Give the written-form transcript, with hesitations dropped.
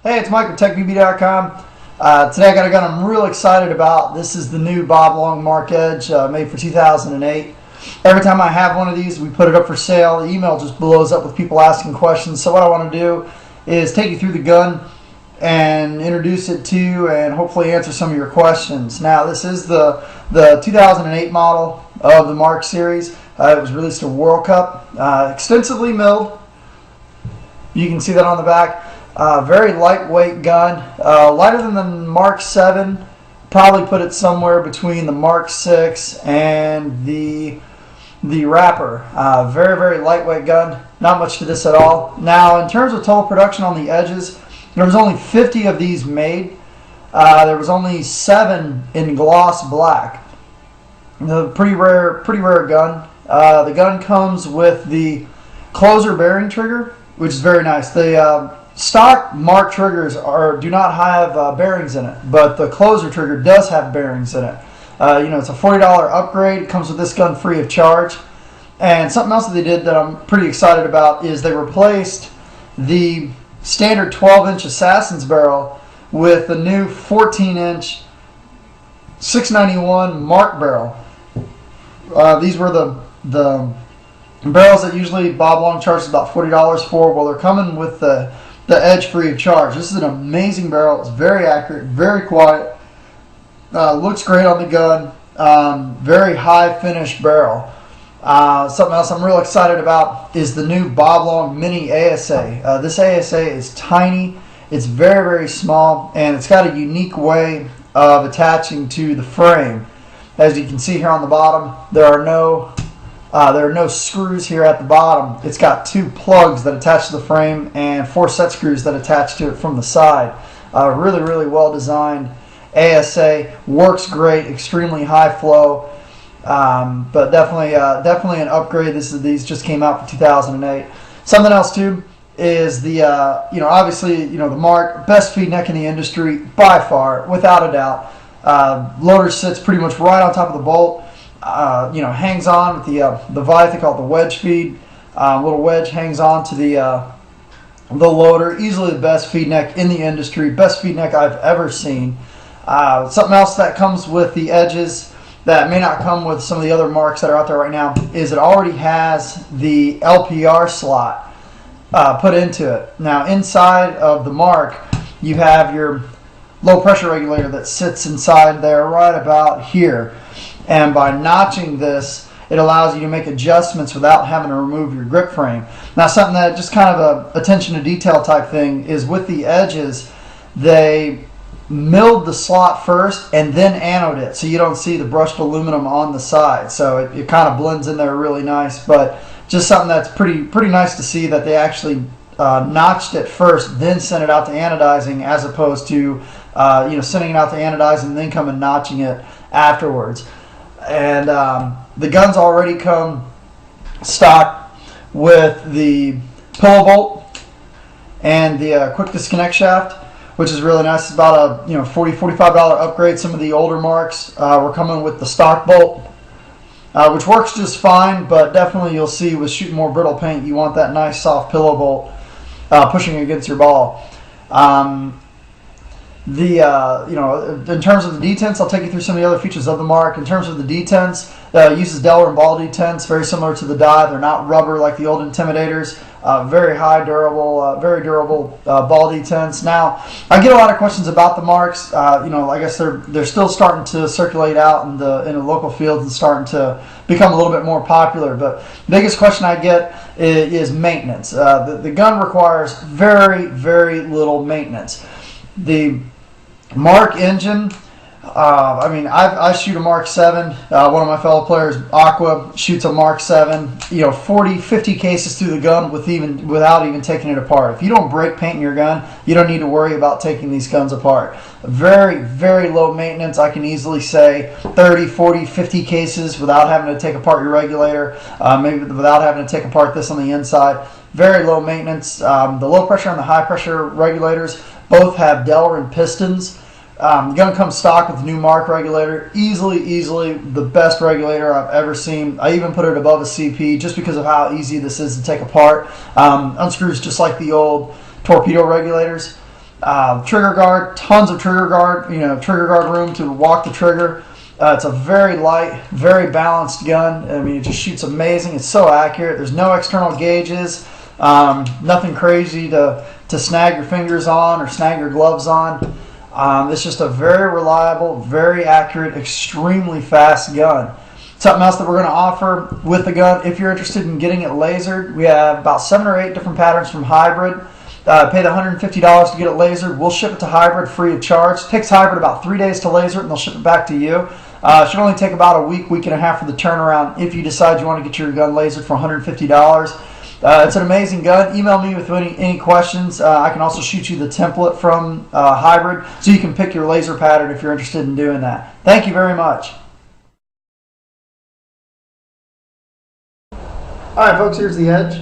Hey, it's Mike with TechBB.com. Today I got a gun I'm real excited about. This is the new Bob Long Marq Edge made for 2008. Every time I have one of these, we put it up for sale. The email just blows up with people asking questions. So what I want to do is take you through the gun and introduce it to you and hopefully answer some of your questions. Now, this is the 2008 model of the Marq series. It was released at World Cup, extensively milled. You can see that on the back. Very lightweight gun, lighter than the Mark 7. Probably put it somewhere between the Mark 6 and the Rapper. Very, very lightweight gun. Not much to this at all. Now, in terms of total production on the edges, there was only 50 of these made. There was only 7 in gloss black. Pretty rare gun. The gun comes with the closer bearing trigger, which is very nice. The stock Marq triggers do not have bearings in it, but the closer trigger does have bearings in it. It's a $40 upgrade. It comes with this gun free of charge. And something else that they did that I'm pretty excited about is they replaced the standard 12-inch Assassin's barrel with the new 14-inch 691 Marq barrel. These were the barrels that usually Bob Long charges about $40 for. Well, they're coming with the Edge free of charge. This is an amazing barrel. It's very accurate, very quiet. Looks great on the gun. Very high finished barrel. Something else I'm real excited about is the new Bob Long Mini ASA. This ASA is tiny. It's very, very small, and it's got a unique way of attaching to the frame. As you can see here on the bottom, there are no screws here at the bottom. It's got 2 plugs that attach to the frame and 4 set screws that attach to it from the side. Really, really well designed ASA. Works great, extremely high flow, but definitely an upgrade. These just came out for 2008. Something else too is the obviously the Marq, best feed neck in the industry by far, without a doubt. Loader sits pretty much right on top of the bolt. Hangs on with the vise. They call it the wedge feed. Little wedge hangs on to the loader. Easily the best feed neck in the industry. Best feed neck I've ever seen. Something else that comes with the edges that may not come with some of the other Marqs that are out there right now is it already has the LPR slot put into it. Now, inside of the Marq, you have your low pressure regulator that sits inside there right about here. And by notching this, it allows you to make adjustments without having to remove your grip frame. Now, something that just kind of a attention to detail type thing is with the edges, they milled the slot first and then anoded it, so you don't see the brushed aluminum on the side. So it kind of blends in there really nice. But just something that's pretty nice to see that they actually notched it first, then sent it out to anodizing, as opposed to sending it out to anodizing and then come and notching it afterwards. And the guns already come stock with the pillow bolt and the quick disconnect shaft, which is really nice. It's about a $40–45 upgrade. Some of the older Marqs were coming with the stock bolt, which works just fine, but definitely you'll see with shooting more brittle paint, you want that nice soft pillow bolt pushing against your ball. In terms of the detents, I'll take you through some of the other features of the Marq. In terms of the detents, it uses Delaware and ball detents, very similar to the dye. They're not rubber like the old Intimidators. Very high durable, very durable ball detents. Now, I get a lot of questions about the Marqs. I guess they're still starting to circulate out in the local fields and starting to become a little bit more popular. But the biggest question I get is maintenance. The gun requires very, very little maintenance. The Marq engine, I shoot a Mark 7. One of my fellow players, Aqua, shoots a Mark 7. 40–50 cases through the gun without even taking it apart. If you don't break paint in your gun, you don't need to worry about taking these guns apart. Very, very low maintenance. I can easily say 30, 40, 50 cases without having to take apart your regulator, maybe without having to take apart this on the inside. Very low maintenance. The low pressure and the high pressure regulators both have Delrin pistons. The gun comes stock with the new Marq regulator. Easily the best regulator I've ever seen. I even put it above a CP just because of how easy this is to take apart. Unscrews just like the old torpedo regulators. Trigger guard, tons of trigger guard, trigger guard room to walk the trigger. It's a very light, very balanced gun. I mean, it just shoots amazing. It's so accurate. There's no external gauges, nothing crazy to snag your fingers on or snag your gloves on. It's just a very reliable, very accurate, extremely fast gun. Something else that we're going to offer with the gun, if you're interested in getting it lasered, we have about 7 or 8 different patterns from Hybrid. Pay the $150 to get it lasered. We'll ship it to Hybrid free of charge. It takes Hybrid about 3 days to laser it, and they'll ship it back to you. It should only take about a week, week and a half for the turnaround if you decide you want to get your gun lasered for $150. It's an amazing gun. Email me with any questions. I can also shoot you the template from Hybrid so you can pick your laser pattern if you're interested in doing that. Thank you very much. All right, folks, here's the Edge.